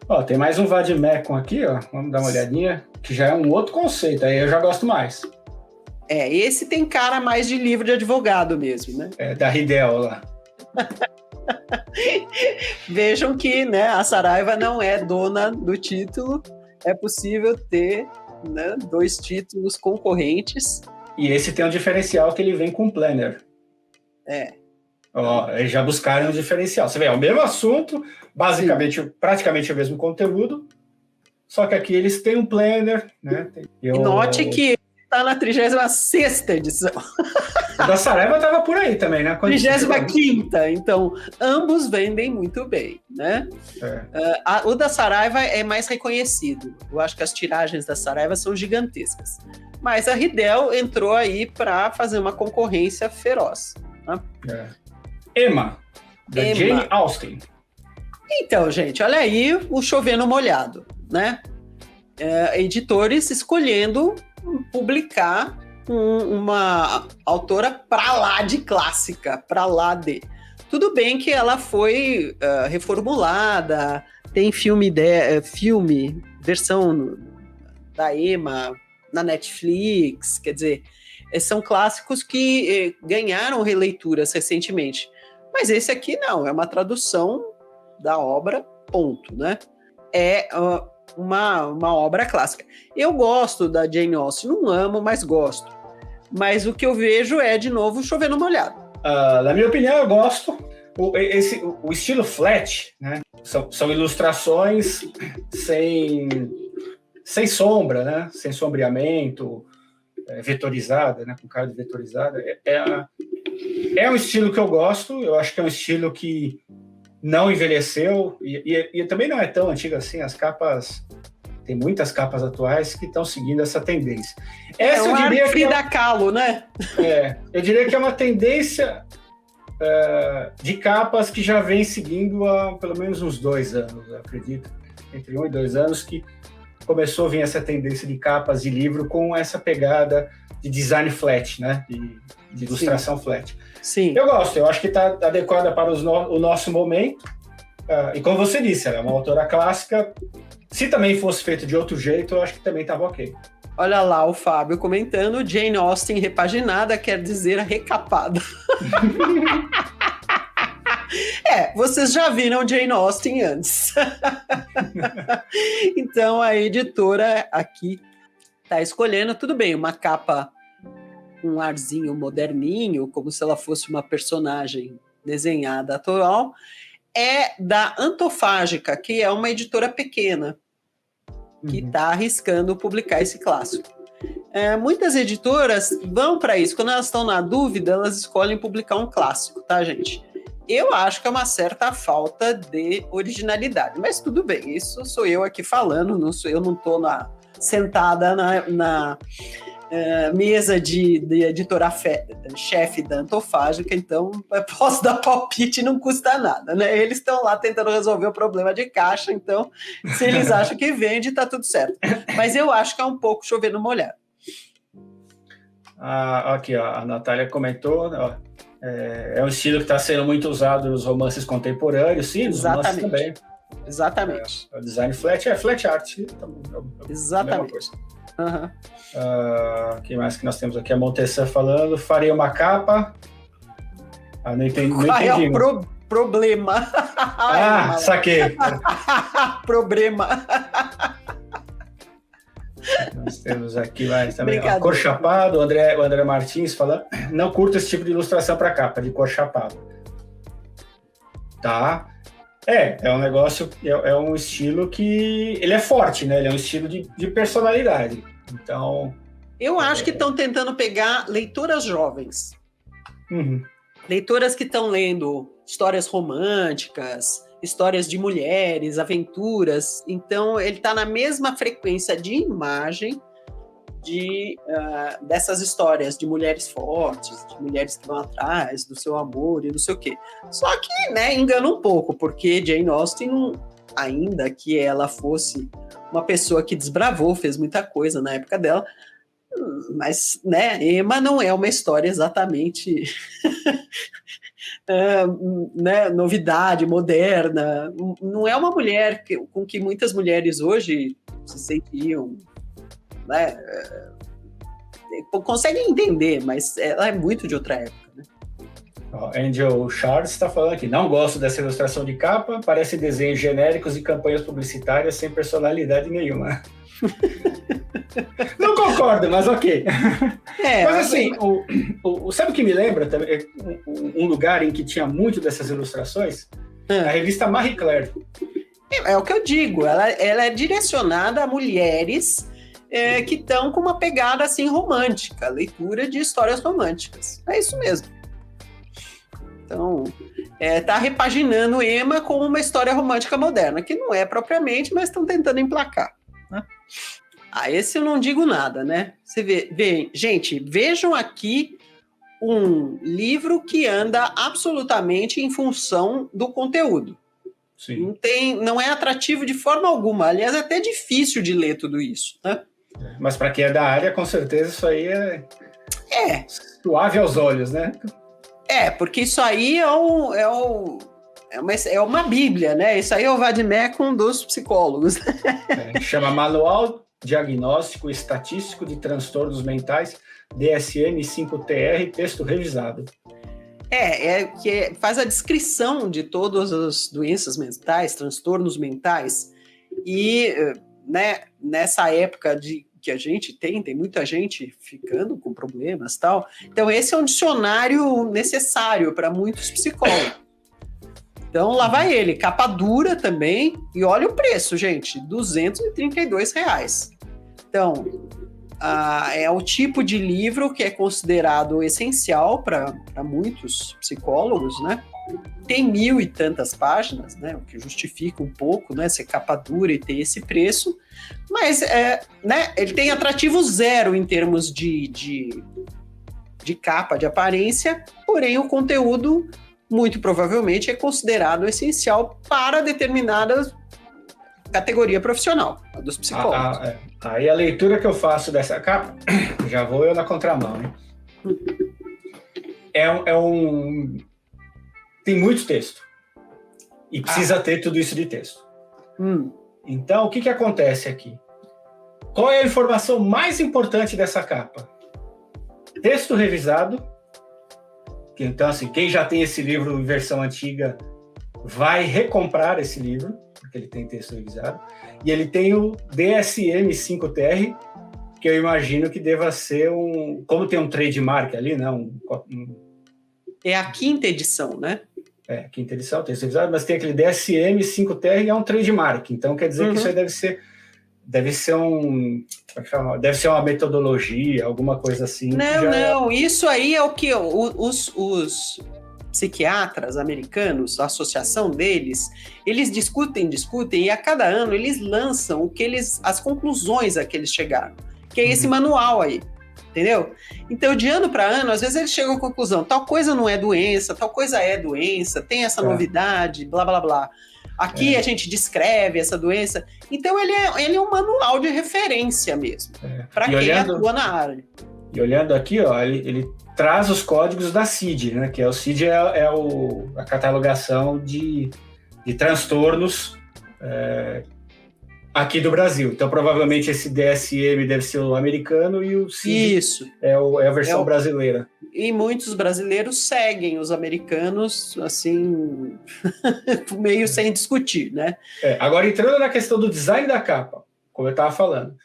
Ó, tem mais um Vademecum aqui, ó. Vamos dar uma olhadinha, que já é um outro conceito, aí eu já gosto mais. Esse tem cara mais de livro de advogado mesmo, né? Da Ridel lá. Vejam que, né, a Saraiva não é dona do título, é possível ter, né, 2 títulos concorrentes. E esse tem um diferencial que ele vem com planner. Ó, eles já buscaram um diferencial. Você vê, é o mesmo assunto, basicamente, praticamente o mesmo conteúdo, só que aqui eles têm um planner, né? E note que está na 36ª edição. O da Saraiva estava por aí também, né? 35ª, então ambos vendem muito bem, né? O da Saraiva é mais reconhecido. Eu acho que as tiragens da Saraiva são gigantescas. Mas a Ridel entrou aí para fazer uma concorrência feroz. Né? Emma, da Jane Austen. Então, gente, olha aí o chovendo molhado, né? Editores escolhendo publicar uma autora para lá de clássica, para lá de... Tudo bem que ela foi reformulada, tem filme, versão da Emma na Netflix, quer dizer, são clássicos que ganharam releituras recentemente. Mas esse aqui não, é uma tradução da obra, ponto, né? É uma obra clássica. Eu gosto da Jane Austen, não amo, mas gosto. Mas o que eu vejo é, de novo, chovendo molhado. Na minha opinião, eu gosto. O estilo flat, né? São ilustrações sem sombra, né? Sem sombreamento, vetorizada, né? Com cara de vetorizada. É um estilo que eu gosto. Eu acho que é um estilo que não envelheceu e também não é tão antigo assim. As capas... Tem muitas capas atuais que estão seguindo essa tendência. Essa eu diria Frida Kahlo, né? Eu diria que é uma tendência de capas que já vem seguindo há pelo menos uns 2 anos, eu acredito. Entre 1 e 2 anos que começou a vir essa tendência de capas de livro com essa pegada de design flat, né? De ilustração flat. Sim. Eu gosto, eu acho que está adequada para o nosso momento. E como você disse, ela é uma autora clássica. Se também fosse feito de outro jeito, eu acho que também estava ok. Olha lá o Fábio comentando, Jane Austen repaginada quer dizer recapada. Vocês já viram Jane Austen antes. Então a editora aqui está escolhendo, tudo bem, uma capa, um arzinho moderninho, como se ela fosse uma personagem desenhada atual, é da Antofágica, que é uma editora pequena, que está arriscando publicar esse clássico. Muitas editoras vão para isso. Quando elas estão na dúvida, elas escolhem publicar um clássico, tá, gente? Eu acho que é uma certa falta de originalidade, mas tudo bem, isso sou eu aqui falando, eu não estou sentada na mesa de editora-chefe da Antofágica, então posso dar palpite, não custa nada, né? Eles estão lá tentando resolver o problema de caixa, então se eles acham que vende, tá tudo certo. Mas eu acho que é um pouco chovendo molhado. Aqui, ó, a Natália comentou, ó, é um estilo que está sendo muito usado nos romances contemporâneos, sim, nos romances também. Exatamente. O design flat flat art. Exatamente. O que mais que nós temos aqui? A Montessan falando, farei uma capa. Não entendi. Qual é o problema? Saquei. Problema. Nós temos aqui mais também a cor chapado, o André Martins falando, não curto esse tipo de ilustração para capa, de cor chapado. Tá. É um negócio, é um estilo que ele é forte, né? Ele é um estilo de personalidade. Então... Eu acho que estão tentando pegar leitoras jovens. Leitoras que estão lendo histórias românticas, histórias de mulheres, aventuras. Então, ele está na mesma frequência de imagem dessas histórias de mulheres fortes, de mulheres que vão atrás do seu amor e não sei o quê. Só que, né, engana um pouco, porque Jane Austen, ainda que ela fosse uma pessoa que desbravou, fez muita coisa na época dela, mas, né, Emma não é uma história exatamente né, novidade, moderna. Não é uma mulher com que muitas mulheres hoje se sentiam, né, conseguem entender, mas ela é muito de outra época, né? Angel Charles está falando aqui, não gosto dessa ilustração de capa, parece desenhos genéricos e campanhas publicitárias sem personalidade nenhuma. Não concordo, mas ok. Mas assim, sabe o que me lembra também? Um lugar em que tinha muito dessas ilustrações? A revista Marie Claire. É o que eu digo, ela é direcionada a mulheres que estão com uma pegada assim romântica, leitura de histórias românticas. É isso mesmo. Então, tá repaginando Emma com uma história romântica moderna, que não é propriamente, mas estão tentando emplacar, né? Esse eu não digo nada, né? Você vê, gente, vejam aqui um livro que anda absolutamente em função do conteúdo. Sim. Não é atrativo de forma alguma. Aliás, é até difícil de ler tudo isso, né? Mas para quem é da área, com certeza isso aí é suave aos olhos, né? Porque isso aí é uma bíblia, né? Isso aí é o vademecum dos psicólogos. Chama Manual Diagnóstico Estatístico de Transtornos Mentais, DSM-5-TR, texto revisado. Que faz a descrição de todas as doenças mentais, transtornos mentais, e né, nessa época que a gente tem muita gente ficando com problemas e tal. Então, esse é um dicionário necessário para muitos psicólogos. Então, lá vai ele, capa dura também, e olha o preço, gente, R$232. Então, é o tipo de livro que é considerado essencial para muitos psicólogos, né? Tem 1000 e tantas páginas, né? O que justifica um pouco, né? Ser capa dura e ter esse preço, mas né? Ele tem atrativo zero em termos de capa, de aparência, porém o conteúdo muito provavelmente é considerado essencial para determinada categoria profissional, a dos psicólogos. Aí a leitura que eu faço dessa capa, já vou eu na contramão, né? Tem muito texto. E precisa ter tudo isso de texto. Então, o que acontece aqui? Qual é a informação mais importante dessa capa? Texto revisado. Então, assim, quem já tem esse livro em versão antiga vai recomprar esse livro, porque ele tem texto revisado. E ele tem o DSM-5-TR, que eu imagino que deva ser como tem um trademark ali, né? É a 5ª edição, né? A 5ª edição, texto revisado, mas tem aquele DSM-5-TR e é um trademark. Então, quer dizer que isso aí deve ser uma metodologia, alguma coisa assim. Não, isso aí é o que os psiquiatras americanos, a associação deles, eles discutem, e a cada ano eles lançam as conclusões a que eles chegaram, que é esse manual aí, entendeu? Então, de ano para ano, às vezes eles chegam à conclusão, tal coisa não é doença, tal coisa é doença, tem essa novidade, blá, blá, blá. Aqui a gente descreve essa doença. Então, ele é um manual de referência mesmo, para quem atua na área. E olhando aqui, ó, ele traz os códigos da CID, né? Que o CID a catalogação de transtornos aqui do Brasil. Então, provavelmente, esse DSM deve ser o americano e o CID é a versão brasileira. E muitos brasileiros seguem os americanos, assim, meio sem discutir, né? Agora, entrando na questão do design da capa, como eu estava falando,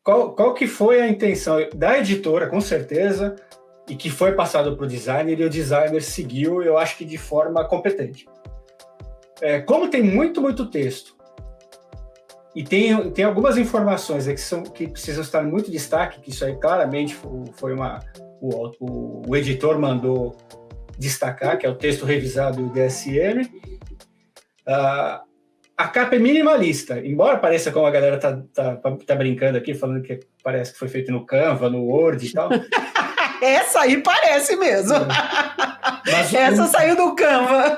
qual que foi a intenção da editora, com certeza, e que foi passado para o designer, e o designer seguiu, eu acho que de forma competente. Como tem muito texto, e tem algumas informações que precisam estar em muito destaque, que isso aí claramente foi o editor mandou destacar, que é o texto revisado do DSM. A capa é minimalista, embora pareça como a galera tá brincando aqui, falando que parece que foi feito no Canva, no Word e tal. Essa aí parece mesmo. Essa saiu do Canva.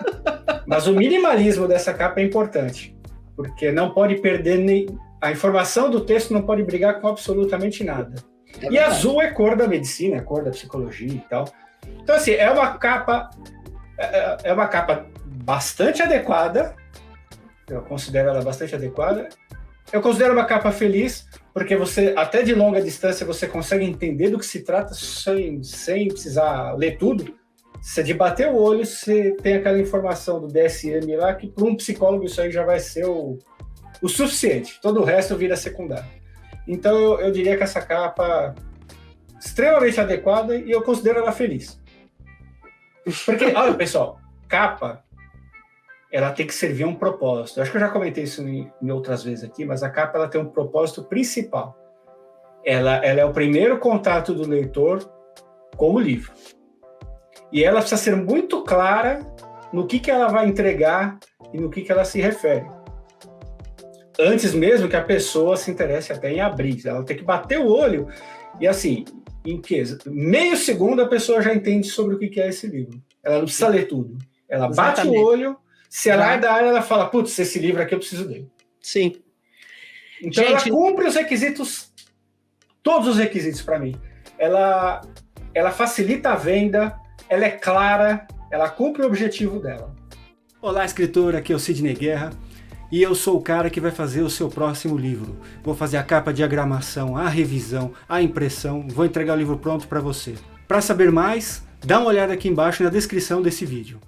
Mas o minimalismo dessa capa é importante, porque não pode perder a informação do texto, não pode brigar com absolutamente nada. E azul é cor da medicina, é cor da psicologia e tal. Então, assim, é uma capa bastante adequada. Eu considero ela bastante adequada. Eu considero uma capa feliz, porque você, até de longa distância, você consegue entender do que se trata sem precisar ler tudo. Você de bater o olho, você tem aquela informação do DSM lá, que para um psicólogo isso aí já vai ser o suficiente. Todo o resto vira secundário. Então eu diria que essa capa é extremamente adequada e eu considero ela feliz. Porque, olha, pessoal, capa, ela tem que servir a um propósito. Eu acho que eu já comentei isso em outras vezes aqui, mas a capa ela tem um propósito principal. Ela é o primeiro contato do leitor com o livro. E ela precisa ser muito clara no que ela vai entregar e no que ela se refere. Antes mesmo que a pessoa se interesse até em abrir. Ela tem que bater o olho e, assim, em meio segundo a pessoa já entende sobre o que é esse livro. Ela não precisa ler tudo. Ela bate o olho, se ela é da área, ela fala, putz, esse livro aqui eu preciso dele. Sim. Então ela cumpre os requisitos, todos os requisitos para mim. Ela facilita a venda, ela é clara, ela cumpre o objetivo dela. Olá, escritor, aqui é o Sidney Guerra e eu sou o cara que vai fazer o seu próximo livro. Vou fazer a capa, a diagramação, a revisão, a impressão, vou entregar o livro pronto para você. Para saber mais, dá uma olhada aqui embaixo na descrição desse vídeo.